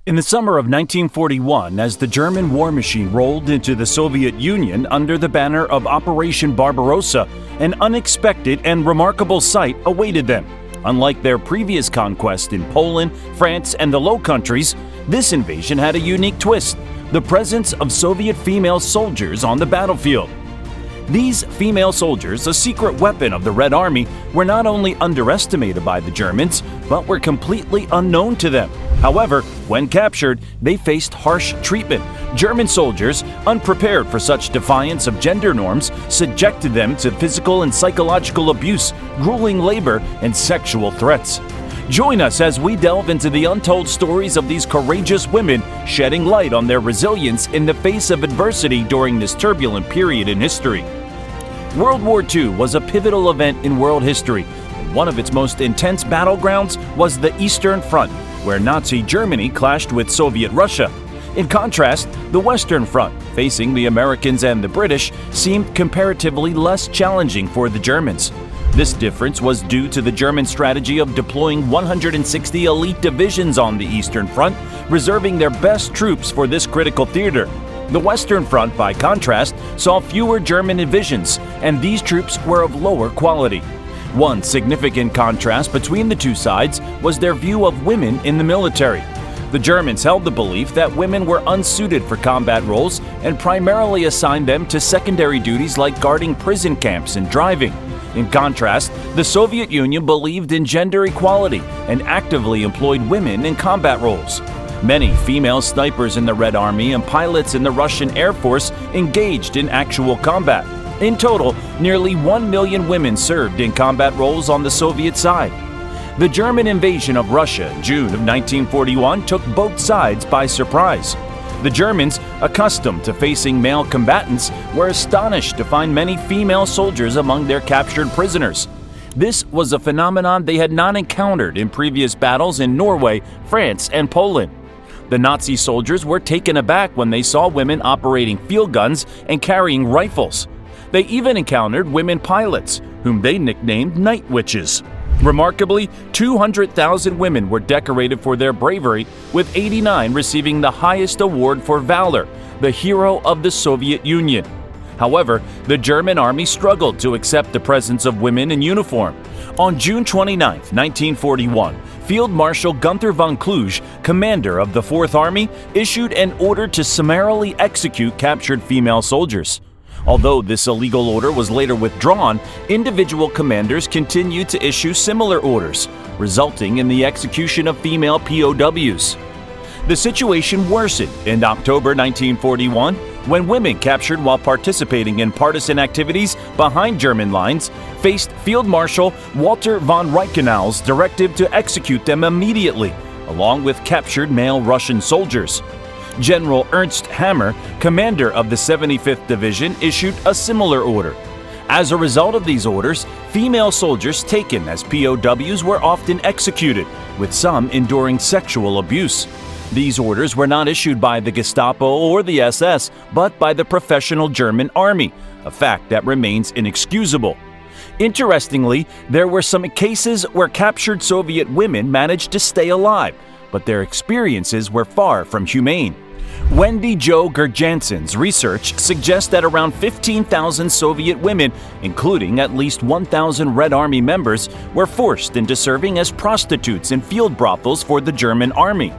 In the summer of 1941, as the German war machine rolled into the Soviet Union under the banner of Operation Barbarossa, an unexpected and remarkable sight awaited them. Unlike their previous conquest in Poland, France, and the Low Countries, this invasion had a unique twist: the presence of Soviet female soldiers on the battlefield. These female soldiers, a secret weapon of the Red Army, were not only underestimated by the Germans, but were completely unknown to them. However, when captured, they faced harsh treatment. German soldiers, unprepared for such defiance of gender norms, subjected them to physical and psychological abuse, grueling labor, and sexual threats. Join us as we delve into the untold stories of these courageous women, shedding light on their resilience in the face of adversity during this turbulent period in history. World War II was a pivotal event in world history. One of its most intense battlegrounds was the Eastern Front, where Nazi Germany clashed with Soviet Russia. In contrast, the Western Front, facing the Americans and the British, seemed comparatively less challenging for the Germans. This difference was due to the German strategy of deploying 160 elite divisions on the Eastern Front, reserving their best troops for this critical theater. The Western Front, by contrast, saw fewer German divisions, and these troops were of lower quality. One significant contrast between the two sides was their view of women in the military. The Germans held the belief that women were unsuited for combat roles and primarily assigned them to secondary duties like guarding prison camps and driving. In contrast, the Soviet Union believed in gender equality and actively employed women in combat roles. Many female snipers in the Red Army and pilots in the Russian Air Force engaged in actual combat. In total, nearly 1 million women served in combat roles on the Soviet side. The German invasion of Russia in June of 1941 took both sides by surprise. The Germans, accustomed to facing male combatants, were astonished to find many female soldiers among their captured prisoners. This was a phenomenon they had not encountered in previous battles in Norway, France, and Poland. The Nazi soldiers were taken aback when they saw women operating field guns and carrying rifles. They even encountered women pilots, whom they nicknamed night witches. Remarkably, 200,000 women were decorated for their bravery, with 89 receiving the highest award for valor, the Hero of the Soviet Union. However, the German army struggled to accept the presence of women in uniform. On June 29, 1941, Field Marshal Gunther von Kluge, commander of the Fourth Army, issued an order to summarily execute captured female soldiers. Although this illegal order was later withdrawn, individual commanders continued to issue similar orders, resulting in the execution of female POWs. The situation worsened in October 1941 when women captured while participating in partisan activities behind German lines faced Field Marshal Walter von Reichenau's directive to execute them immediately, along with captured male Russian soldiers. General Ernst Hammer, commander of the 75th Division, issued a similar order. As a result of these orders, female soldiers taken as POWs were often executed, with some enduring sexual abuse. These orders were not issued by the Gestapo or the SS, but by the professional German army, a fact that remains inexcusable. Interestingly, there were some cases where captured Soviet women managed to stay alive, but their experiences were far from humane. Wendy Jo Gerjansen's research suggests that around 15,000 Soviet women, including at least 1,000 Red Army members, were forced into serving as prostitutes in field brothels for the German army.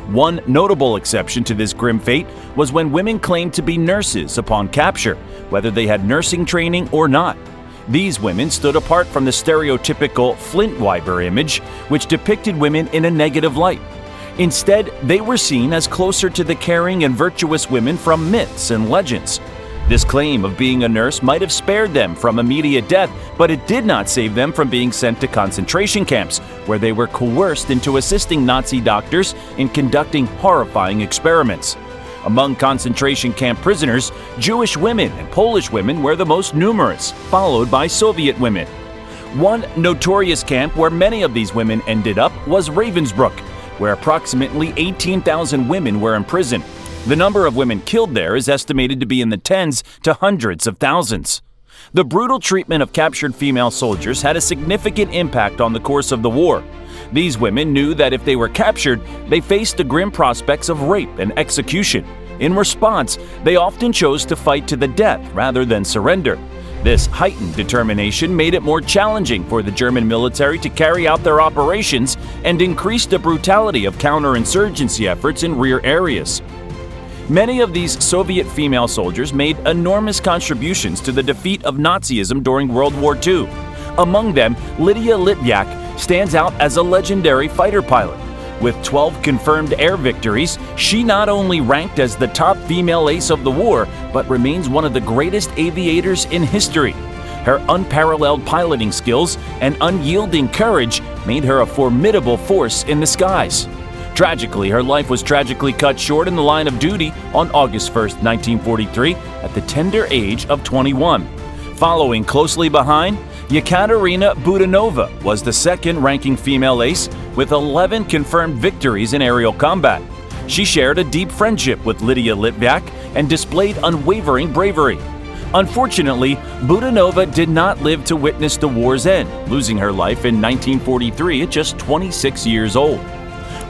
One notable exception to this grim fate was when women claimed to be nurses upon capture, whether they had nursing training or not. These women stood apart from the stereotypical Flintwiper image, which depicted women in a negative light. Instead, they were seen as closer to the caring and virtuous women from myths and legends. This claim of being a nurse might have spared them from immediate death, but it did not save them from being sent to concentration camps, where they were coerced into assisting Nazi doctors in conducting horrifying experiments. Among concentration camp prisoners, Jewish women and Polish women were the most numerous, followed by Soviet women. One notorious camp where many of these women ended up was Ravensbrück, where approximately 18,000 women were imprisoned. The number of women killed there is estimated to be in the tens to hundreds of thousands. The brutal treatment of captured female soldiers had a significant impact on the course of the war. These women knew that if they were captured, they faced the grim prospects of rape and execution. In response, they often chose to fight to the death rather than surrender. This heightened determination made it more challenging for the German military to carry out their operations and increased the brutality of counterinsurgency efforts in rear areas. Many of these Soviet female soldiers made enormous contributions to the defeat of Nazism during World War II. Among them, Lydia Litviak stands out as a legendary fighter pilot. With 12 confirmed air victories, she not only ranked as the top female ace of the war, but remains one of the greatest aviators in history. Her unparalleled piloting skills and unyielding courage made her a formidable force in the skies. Tragically, her life was tragically cut short in the line of duty on August 1, 1943, at the tender age of 21. Following closely behind, Yekaterina Budanova was the second-ranking female ace with 11 confirmed victories in aerial combat. She shared a deep friendship with Lydia Litviak and displayed unwavering bravery. Unfortunately, Budanova did not live to witness the war's end, losing her life in 1943 at just 26 years old.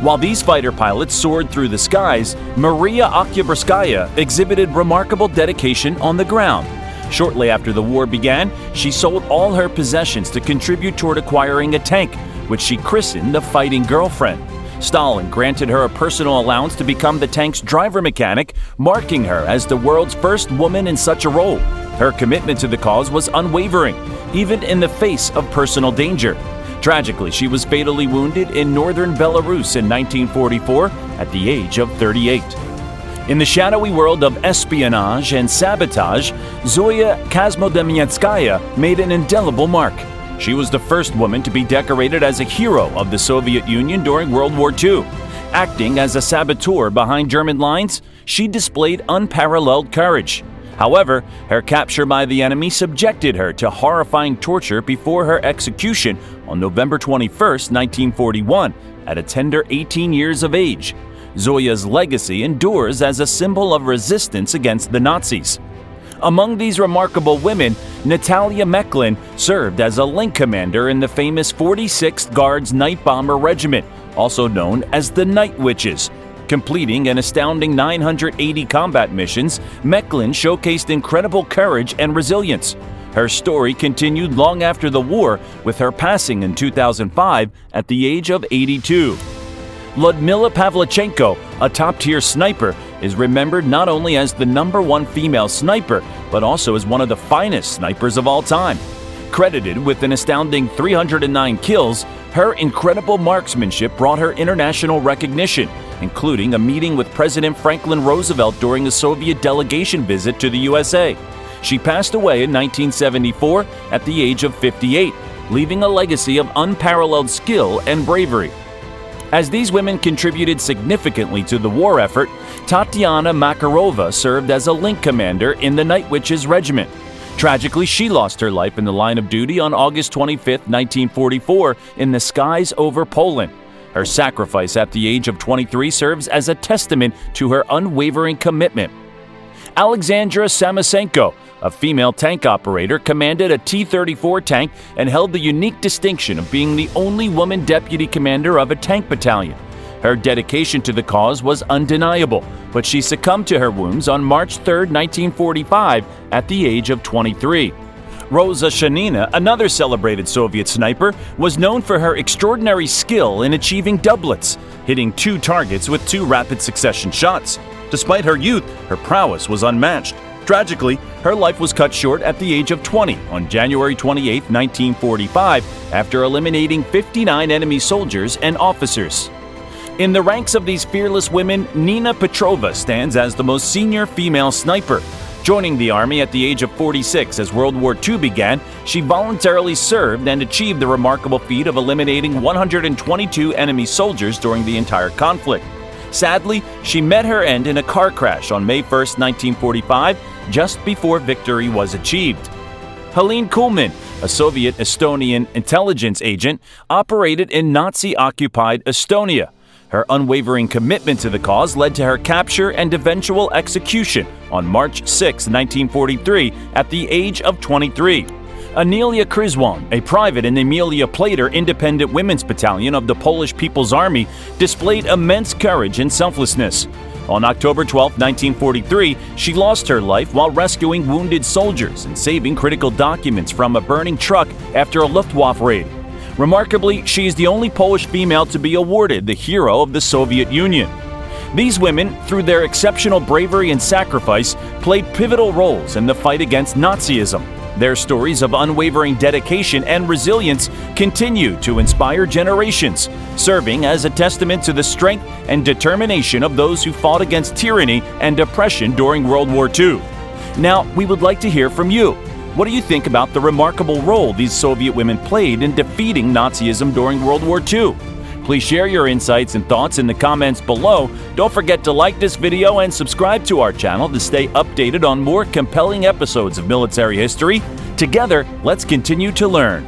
While these fighter pilots soared through the skies, Maria Oktyabrskaya exhibited remarkable dedication on the ground. Shortly after the war began, she sold all her possessions to contribute toward acquiring a tank, which she christened the Fighting Girlfriend. Stalin granted her a personal allowance to become the tank's driver mechanic, marking her as the world's first woman in such a role. Her commitment to the cause was unwavering, even in the face of personal danger. Tragically, she was fatally wounded in northern Belarus in 1944 at the age of 38. In the shadowy world of espionage and sabotage, Zoya Kazmodemyanskaya made an indelible mark. She was the first woman to be decorated as a hero of the Soviet Union during World War II. Acting as a saboteur behind German lines, she displayed unparalleled courage. However, her capture by the enemy subjected her to horrifying torture before her execution on November 21, 1941, at a tender 18 years of age. Zoya's legacy endures as a symbol of resistance against the Nazis. Among these remarkable women, Natalia Meklin served as a link commander in the famous 46th Guards Night Bomber Regiment, also known as the Night Witches. Completing an astounding 980 combat missions, Meklin showcased incredible courage and resilience. Her story continued long after the war, with her passing in 2005 at the age of 82. Ludmila Pavlichenko, a top-tier sniper, is remembered not only as the #1 female sniper, but also as one of the finest snipers of all time. Credited with an astounding 309 kills, her incredible marksmanship brought her international recognition, including a meeting with President Franklin Roosevelt during a Soviet delegation visit to the USA. She passed away in 1974 at the age of 58, leaving a legacy of unparalleled skill and bravery. As these women contributed significantly to the war effort, Tatiana Makarova served as a link commander in the Night Witches Regiment. Tragically, she lost her life in the line of duty on August 25, 1944, in the skies over Poland. Her sacrifice at the age of 23 serves as a testament to her unwavering commitment. Alexandra Samasenko, a female tank operator, commanded a T-34 tank and held the unique distinction of being the only woman deputy commander of a tank battalion. Her dedication to the cause was undeniable, but she succumbed to her wounds on March 3, 1945, at the age of 23. Rosa Shanina, another celebrated Soviet sniper, was known for her extraordinary skill in achieving doublets, hitting 2 targets with 2 rapid succession shots. Despite her youth, her prowess was unmatched. Tragically, her life was cut short at the age of 20 on January 28, 1945, after eliminating 59 enemy soldiers and officers. In the ranks of these fearless women, Nina Petrova stands as the most senior female sniper. Joining the Army at the age of 46 as World War II began, she voluntarily served and achieved the remarkable feat of eliminating 122 enemy soldiers during the entire conflict. Sadly, she met her end in a car crash on May 1, 1945, just before victory was achieved. Helene Kuhlman, a Soviet Estonian intelligence agent, operated in Nazi-occupied Estonia. Her unwavering commitment to the cause led to her capture and eventual execution on March 6, 1943, at the age of 23. Amelia Kryzwan, a private in the Amelia Plater Independent Women's Battalion of the Polish People's Army, displayed immense courage and selflessness. On October 12, 1943, she lost her life while rescuing wounded soldiers and saving critical documents from a burning truck after a Luftwaffe raid. Remarkably, she is the only Polish female to be awarded the Hero of the Soviet Union. These women, through their exceptional bravery and sacrifice, played pivotal roles in the fight against Nazism. Their stories of unwavering dedication and resilience continue to inspire generations, serving as a testament to the strength and determination of those who fought against tyranny and oppression during World War II. Now, we would like to hear from you. What do you think about the remarkable role these Soviet women played in defeating Nazism during World War II? Please share your insights and thoughts in the comments below. Don't forget to like this video and subscribe to our channel to stay updated on more compelling episodes of military history. Together, let's continue to learn.